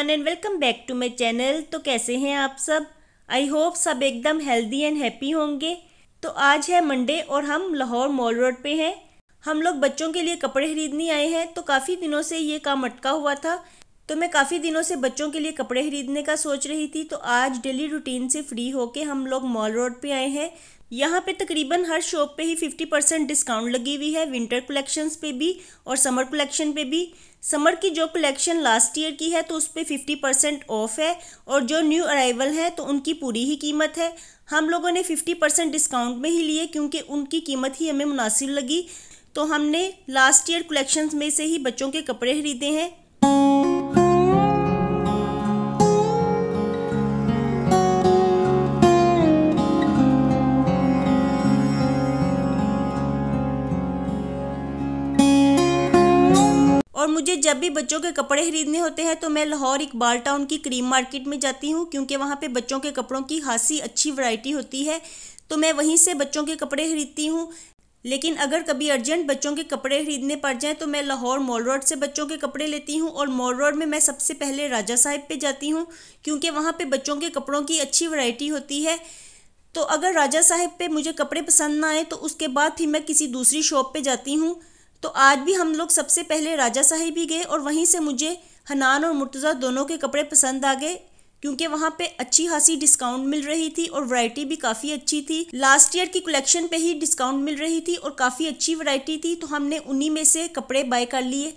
Everyone and welcome back to my channel. तो कैसे हैं आप सब? आई होप सब एकदम हेल्दी एंड हैप्पी होंगे। तो आज है मंडे और हम लाहौर मॉल रोड पे हैं। हम लोग बच्चों के लिए कपड़े खरीदने आए हैं। तो काफ़ी दिनों से ये काम अटका हुआ था, तो मैं काफ़ी दिनों से बच्चों के लिए कपड़े खरीदने का सोच रही थी। तो आज डेली रूटीन से फ्री होके हम लोग मॉल रोड पे आए हैं। यहाँ पे तकरीबन हर शॉप पे ही 50% डिस्काउंट लगी हुई है, विंटर कलेक्शंस पे भी और समर कलेक्शन पे भी। समर की जो कलेक्शन लास्ट ईयर की है तो उस पर 50% ऑफ है, और जो न्यू अराइवल है तो उनकी पूरी ही कीमत है। हम लोगों ने 50% डिस्काउंट में ही लिए क्योंकि उनकी कीमत ही हमें मुनासिब लगी। तो हमने लास्ट ईयर कलेक्शंस में से ही बच्चों के कपड़े खरीदे हैं। और मुझे जब भी बच्चों के कपड़े खरीदने होते हैं तो मैं लाहौर इकबाल टाउन की क्रीम मार्केट में जाती हूँ, क्योंकि वहाँ पे बच्चों के कपड़ों की खासी अच्छी वैरायटी होती है। तो मैं वहीं से बच्चों के कपड़े खरीदती हूँ। लेकिन अगर कभी अर्जेंट बच्चों के कपड़े खरीदने पड़ जाएँ तो मैं लाहौर मॉल रोड से बच्चों के कपड़े लेती हूँ। और मॉल रोड में मैं सबसे पहले राजा साहिब पे जाती हूँ, क्योंकि वहाँ पे बच्चों के कपड़ों की अच्छी वैरायटी होती है। तो अगर राजा साहिब पे मुझे कपड़े पसंद ना आए तो उसके बाद फिर मैं किसी दूसरी शॉप पे जाती हूँ। तो आज भी हम लोग सबसे पहले राजा साहिब ही गए और वहीं से मुझे हनान और मुर्तज़ा दोनों के कपड़े पसंद आ गए, क्योंकि वहाँ पे अच्छी खासी डिस्काउंट मिल रही थी और वैरायटी भी काफ़ी अच्छी थी। लास्ट ईयर की कलेक्शन पे ही डिस्काउंट मिल रही थी और काफ़ी अच्छी वैरायटी थी, तो हमने उन्हीं में से कपड़े बाय कर लिए।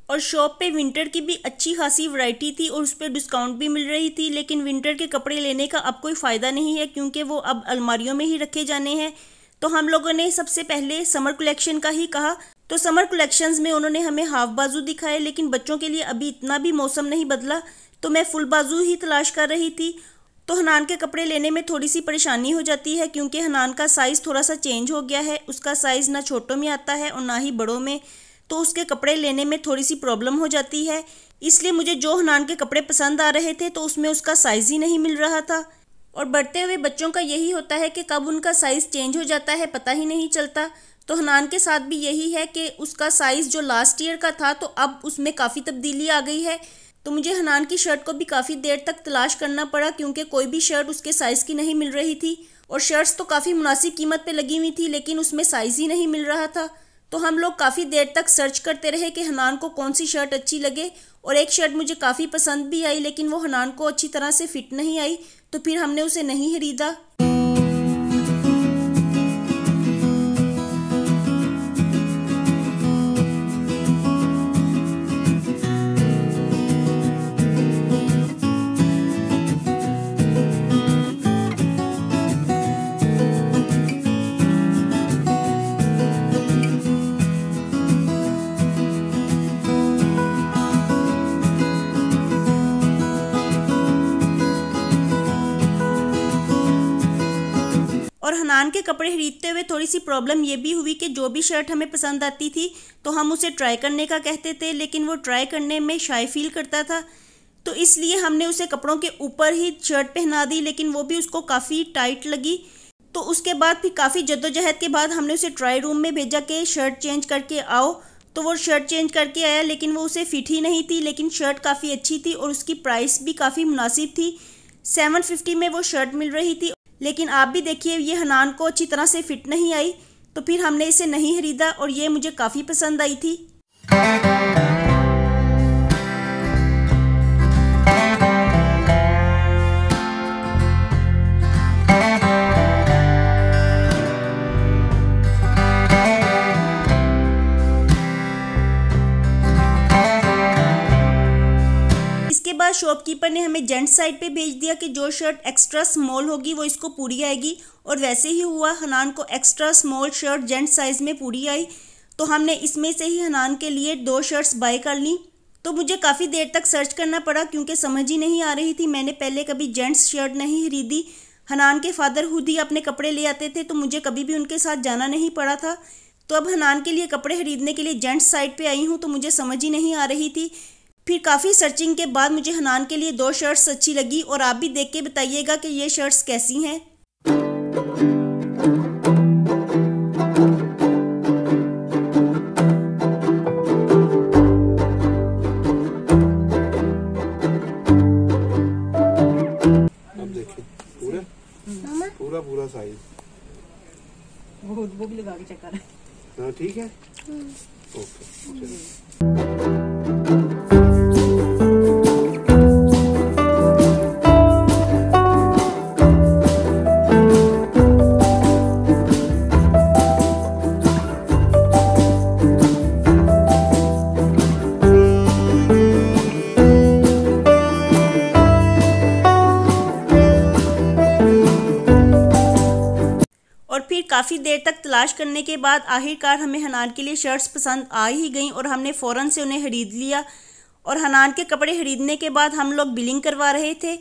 और शॉप पे विंटर की भी अच्छी खासी वैरायटी थी और उस पर डिस्काउंट भी मिल रही थी। लेकिन विंटर के कपड़े लेने का अब कोई फ़ायदा नहीं है, क्योंकि वो अब अलमारियों में ही रखे जाने हैं। तो हम लोगों ने सबसे पहले समर कलेक्शन का ही कहा। तो समर कलेक्शंस में उन्होंने हमें हाफ बाजू दिखाए, लेकिन बच्चों के लिए अभी इतना भी मौसम नहीं बदला, तो मैं फुल बाजू ही तलाश कर रही थी। तो हनान के कपड़े लेने में थोड़ी सी परेशानी हो जाती है, क्योंकि हनान का साइज़ थोड़ा सा चेंज हो गया है। उसका साइज़ ना छोटों में आता है और ना ही बड़ों में, तो उसके कपड़े लेने में थोड़ी सी प्रॉब्लम हो जाती है। इसलिए मुझे जो हनान के कपड़े पसंद आ रहे थे तो उसमें उसका साइज़ ही नहीं मिल रहा था। और बढ़ते हुए बच्चों का यही होता है कि कब उनका साइज़ चेंज हो जाता है पता ही नहीं चलता। तो हनान के साथ भी यही है कि उसका साइज़ जो लास्ट ईयर का था तो अब उसमें काफ़ी तब्दीली आ गई है। तो मुझे हनान की शर्ट को भी काफ़ी देर तक तलाश करना पड़ा, क्योंकि कोई भी शर्ट उसके साइज़ की नहीं मिल रही थी। और शर्ट्स तो काफ़ी मुनासिब कीमत पे लगी हुई थी, लेकिन उसमें साइज़ ही नहीं मिल रहा था। तो हम लोग काफ़ी देर तक सर्च करते रहे कि हनान को कौन सी शर्ट अच्छी लगे। और एक शर्ट मुझे काफ़ी पसंद भी आई, लेकिन वो हनान को अच्छी तरह से फिट नहीं आई, तो फिर हमने उसे नहीं खरीदा। और हनान के कपड़े खरीदते हुए थोड़ी सी प्रॉब्लम ये भी हुई कि जो भी शर्ट हमें पसंद आती थी तो हम उसे ट्राई करने का कहते थे, लेकिन वो ट्राई करने में शाय फील करता था। तो इसलिए हमने उसे कपड़ों के ऊपर ही शर्ट पहना दी, लेकिन वो भी उसको काफ़ी टाइट लगी। तो उसके बाद फिर काफ़ी जद्दोजहद के बाद हमने उसे ट्राई रूम में भेजा कि शर्ट चेंज करके आओ। तो वो शर्ट चेंज करके आया, लेकिन वो उसे फिट ही नहीं थी। लेकिन शर्ट काफ़ी अच्छी थी और उसकी प्राइस भी काफ़ी मुनासिब थी। 750 में वो शर्ट मिल रही थी। लेकिन आप भी देखिए, ये हनान को अच्छी तरह से फिट नहीं आई, तो फिर हमने इसे नहीं खरीदा। और ये मुझे काफ़ी पसंद आई थी। इसके बाद शॉपकीपर ने हमें जेंट्स साइड पे भेज दिया कि जो शर्ट एक्स्ट्रा स्मॉल होगी वो इसको पूरी आएगी। और वैसे ही हुआ, हनान को extra small shirt gents size में पूरी आई। तो हमने इसमें से ही हनान के लिए 2 शर्ट्स बाय कर ली। तो मुझे काफ़ी देर तक सर्च करना पड़ा, क्योंकि समझ ही नहीं आ रही थी। मैंने पहले कभी जेंट्स शर्ट नहीं खरीदी। हनान के फादर खुद ही अपने कपड़े ले आते थे, तो मुझे कभी भी उनके साथ जाना नहीं पड़ा था। तो अब हनान के लिए कपड़े खरीदने के लिए जेंट्स साइड पे आई हूँ, तो मुझे समझ ही नहीं आ रही थी। फिर काफ़ी सर्चिंग के बाद मुझे हनान के लिए 2 शर्ट्स अच्छी लगी, और आप भी देख के बताइएगा कि ये शर्ट्स कैसी हैं। अब देखिए पूरा पूरा साइज वो भी लगा के चेक कर रहे हैं। हाँ ठीक है, ओके चलिए। और फिर काफ़ी देर तक तलाश करने के बाद आखिरकार हमें हनान के लिए शर्ट्स पसंद आ ही गई, और हमने फ़ौरन से उन्हें खरीद लिया। और हनान के कपड़े खरीदने के बाद हम लोग बिलिंग करवा रहे थे,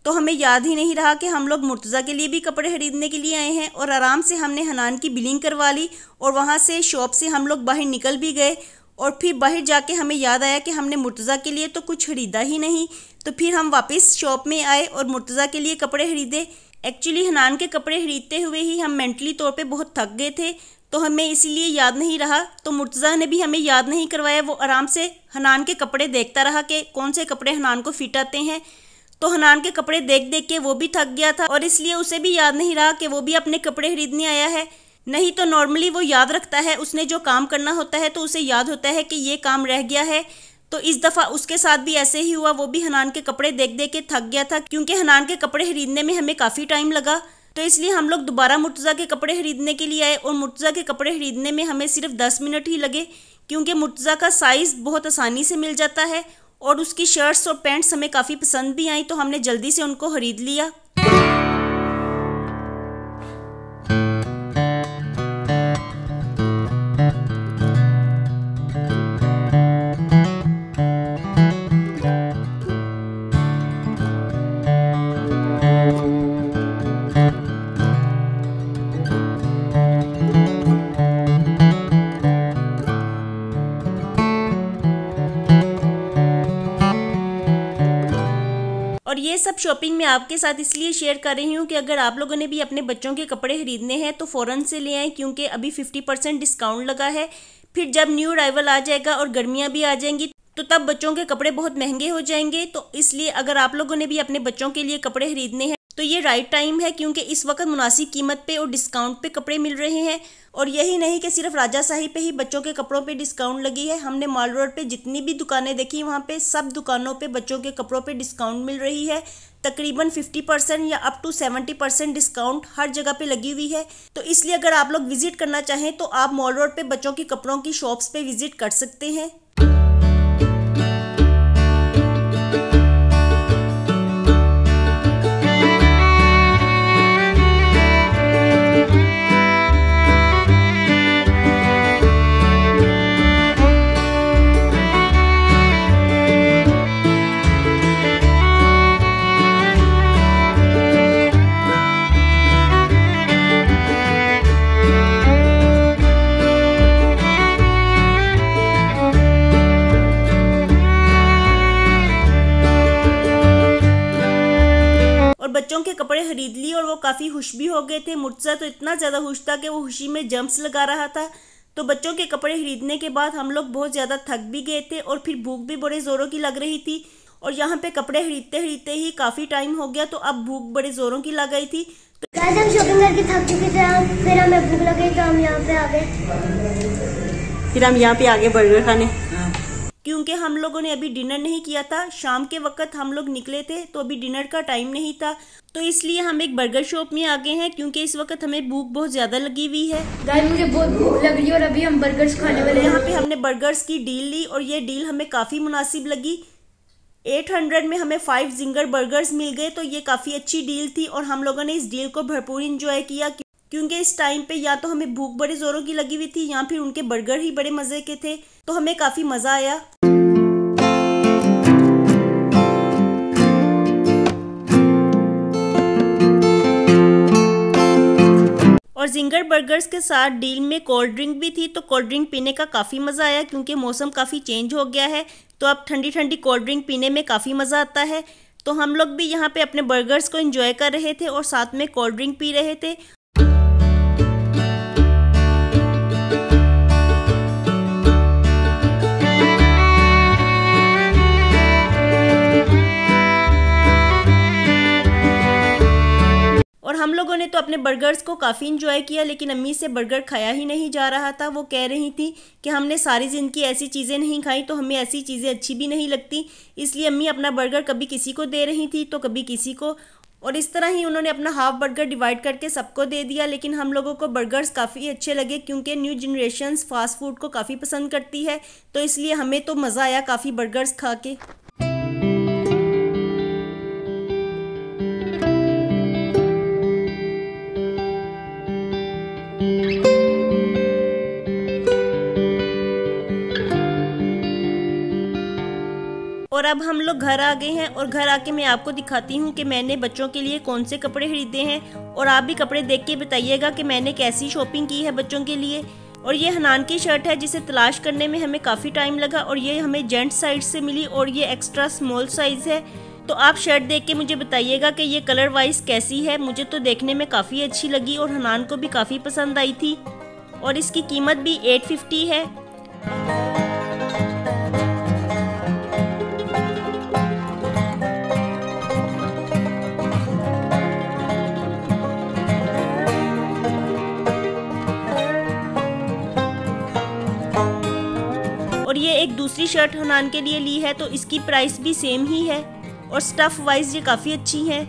तो हमें याद ही नहीं रहा कि हम लोग मुर्तज़ा के लिए भी कपड़े खरीदने के लिए आए हैं। और आराम से हमने हनान की बिलिंग करवा ली, और वहाँ से शॉप से हम लोग बाहर निकल भी गए। और फिर बाहर जाके हमें याद आया कि हमने मुर्तज़ा के लिए तो कुछ ख़रीदा ही नहीं, तो फिर हम वापस शॉप में आए और मुर्तज़ा के लिए कपड़े खरीदे। एक्चुअली हनान के कपड़े खरीदते हुए ही हम मेंटली तौर पे बहुत थक गए थे, तो हमें इसीलिए याद नहीं रहा। तो मुर्तज़ा ने भी हमें याद नहीं करवाया, वो आराम से हनान के कपड़े देखता रहा कि कौन से कपड़े हनान को फिट आते हैं। तो हनान के कपड़े देख देख के वो भी थक गया था, और इसलिए उसे भी याद नहीं रहा कि वो भी अपने कपड़े खरीदने आया है। नहीं तो नॉर्मली वो याद रखता है, उसने जो काम करना होता है तो उसे याद होता है कि ये काम रह गया है। तो इस दफ़ा उसके साथ भी ऐसे ही हुआ, वो भी हनान के कपड़े देख देख के थक गया था, क्योंकि हनान के कपड़े खरीदने में हमें काफ़ी टाइम लगा। तो इसलिए हम लोग दोबारा मुर्तज़ा के कपड़े खरीदने के लिए आए, और मुर्तज़ा के कपड़े खरीदने में हमें सिर्फ 10 मिनट ही लगे, क्योंकि मुर्तज़ा का साइज़ बहुत आसानी से मिल जाता है, और उसकी शर्ट्स और पैंट्स हमें काफ़ी पसंद भी आई, तो हमने जल्दी से उनको खरीद लिया। और ये सब शॉपिंग मैं आपके साथ इसलिए शेयर कर रही हूँ कि अगर आप लोगों ने भी अपने बच्चों के कपड़े खरीदने हैं तो फ़ौरन से ले आएँ, क्योंकि अभी 50% डिस्काउंट लगा है। फिर जब न्यू अराइवल आ जाएगा और गर्मियाँ भी आ जाएंगी, तो तब बच्चों के कपड़े बहुत महंगे हो जाएंगे। तो इसलिए अगर आप लोगों ने भी अपने बच्चों के लिए कपड़े खरीदने हैं तो ये राइट टाइम है, क्योंकि इस वक्त मुनासिब कीमत पे और डिस्काउंट पे कपड़े मिल रहे हैं। और यही नहीं कि सिर्फ राजा साही पे ही बच्चों के कपड़ों पे डिस्काउंट लगी है, हमने मॉल रोड पे जितनी भी दुकानें देखी वहाँ पे सब दुकानों पे बच्चों के कपड़ों पे डिस्काउंट मिल रही है। तकरीबन 50% या अप टू 70% डिस्काउंट हर जगह पे लगी हुई है। तो इसलिए अगर आप लोग विजिट करना चाहें तो आप मॉल रोड पे बच्चों के कपड़ों की शॉप्स पे विजिट कर सकते हैं। बच्चों के कपड़े खरीद लिए और वो काफ़ी खुश भी हो गए थे। मुर्तज़ा तो इतना ज़्यादा खुश था कि वो खुशी में जंप्स लगा रहा था। तो बच्चों के कपड़े खरीदने के बाद हम लोग बहुत ज़्यादा थक भी गए थे और फिर भूख भी बड़े ज़ोरों की लग रही थी। और यहाँ पे कपड़े खरीदते खरीदते ही काफ़ी टाइम हो गया, तो अब भूख बड़े ज़ोरों की लग गई थी। तो हम शॉपिंग करके थक चुके थे, फिर हमें भूख लगी तो हम यहाँ पे आ गए। फिर हम यहाँ पे आ गए बर्गर खाने, क्योंकि हम लोगों ने अभी डिनर नहीं किया था। शाम के वक्त हम लोग निकले थे तो अभी डिनर का टाइम नहीं था, तो इसलिए हम एक बर्गर शॉप में आ गए हैं, क्योंकि इस वक्त हमें भूख बहुत ज़्यादा लगी हुई है। गाइस मुझे बहुत भूख लग रही है और अभी हम बर्गर्स खाने वाले हैं। यहाँ पे हमने बर्गर्स की डील ली और ये डील हमें काफ़ी मुनासिब लगी। 800 में हमें 5 जिंगर बर्गर्स मिल गए, तो ये काफ़ी अच्छी डील थी और हम लोगों ने इस डील को भरपूर इंजॉय किया, क्योंकि इस टाइम पे या तो हमें भूख बड़े ज़ोरों की लगी हुई थी या फिर उनके बर्गर ही बड़े मज़े के थे, तो हमें काफ़ी मज़ा आया। जिंगर बर्गर्स के साथ डील में कोल्ड ड्रिंक भी थी, तो कोल्ड ड्रिंक पीने का काफ़ी मज़ा आया क्योंकि मौसम काफ़ी चेंज हो गया है, तो अब ठंडी ठंडी कोल्ड ड्रिंक पीने में काफ़ी मज़ा आता है। तो हम लोग भी यहाँ पे अपने बर्गर्स को एंजॉय कर रहे थे और साथ में कोल्ड ड्रिंक पी रहे थे। और हम लोगों ने तो अपने बर्गर्स को काफ़ी इंजॉय किया, लेकिन अम्मी से बर्गर खाया ही नहीं जा रहा था। वो कह रही थी कि हमने सारी ज़िंदगी ऐसी चीज़ें नहीं खाई, तो हमें ऐसी चीज़ें अच्छी भी नहीं लगती, इसलिए अम्मी अपना बर्गर कभी किसी को दे रही थी तो कभी किसी को, और इस तरह ही उन्होंने अपना हाफ बर्गर डिवाइड करके सबको दे दिया। लेकिन हम लोगों को बर्गर्स काफ़ी अच्छे लगे क्योंकि न्यू जनरेशन्स फास्ट फूड को काफ़ी पसंद करती है, तो इसलिए हमें तो मज़ा आया काफ़ी बर्गर्स खा के। और अब हम लोग घर आ गए हैं और घर आके मैं आपको दिखाती हूँ कि मैंने बच्चों के लिए कौन से कपड़े खरीदे हैं, और आप भी कपड़े देख के बताइएगा कि मैंने कैसी शॉपिंग की है बच्चों के लिए। और ये हनान की शर्ट है जिसे तलाश करने में हमें काफ़ी टाइम लगा, और ये हमें जेंट साइज से मिली और ये एक्स्ट्रा स्मॉल साइज़ है। तो आप शर्ट देख के मुझे बताइएगा कि ये कलर वाइज कैसी है। मुझे तो देखने में काफ़ी अच्छी लगी और हनान को भी काफ़ी पसंद आई थी, और इसकी कीमत भी 850 है। और ये एक दूसरी शर्ट हनान के लिए ली है, तो इसकी प्राइस भी सेम ही है, और स्टफ वाइज ये काफ़ी अच्छी है।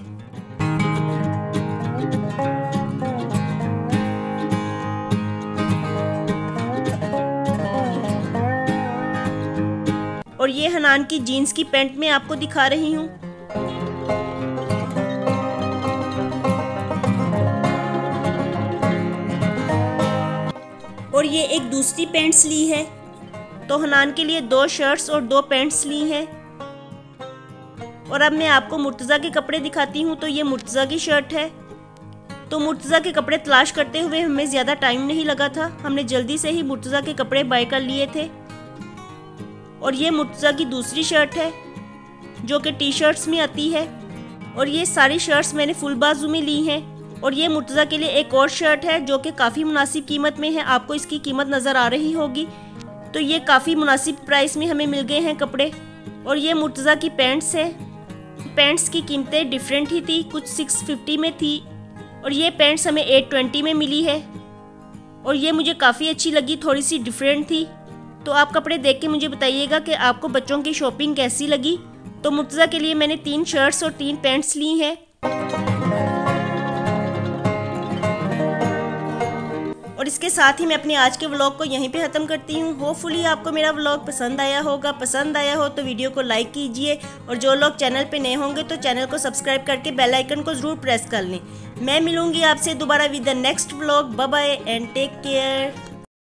और ये हनान की जीन्स की पैंट मैं आपको दिखा रही हूँ। और ये एक दूसरी पैंट्स ली है, तो हनान के लिए 2 शर्ट्स और 2 पैंट्स ली हैं। और अब मैं आपको मुर्तज़ा के कपड़े दिखाती हूँ। तो ये मुर्तज़ा की शर्ट है। तो मुर्तज़ा के कपड़े तलाश करते हुए हमें ज़्यादा टाइम नहीं लगा था, हमने जल्दी से ही मुर्तज़ा के कपड़े बाय कर लिए थे। और ये मुर्तज़ा की दूसरी शर्ट है जो कि टी शर्ट्स में आती है, और ये सारी शर्ट्स मैंने फुल बाजू में ली हैं। और ये मुर्तज़ा के लिए एक और शर्ट है जो कि काफ़ी मुनासिब कीमत में है, आपको इसकी कीमत नज़र आ रही होगी। तो ये काफ़ी मुनासिब प्राइस में हमें मिल गए हैं कपड़े। और ये मुर्तज़ा की पैंट्स है। पैंट्स की कीमतें डिफरेंट ही थी, कुछ 650 में थी, और ये पैंट्स हमें 820 में मिली है। और ये मुझे काफ़ी अच्छी लगी, थोड़ी सी डिफरेंट थी। तो आप कपड़े देख के मुझे बताइएगा कि आपको बच्चों की शॉपिंग कैसी लगी। तो मुर्तज़ा के लिए मैंने 3 शर्ट्स और 3 पैंट्स ली हैं। और इसके साथ ही मैं अपने आज के व्लॉग को यहीं पे ख़त्म करती हूँ। होपफुली आपको मेरा व्लॉग पसंद आया होगा। पसंद आया हो तो वीडियो को लाइक कीजिए, और जो लोग चैनल पे नए होंगे तो चैनल को सब्सक्राइब करके बेल आइकन को ज़रूर प्रेस कर लें। मैं मिलूँगी आपसे दोबारा with the next vlog. Bye bye and take care.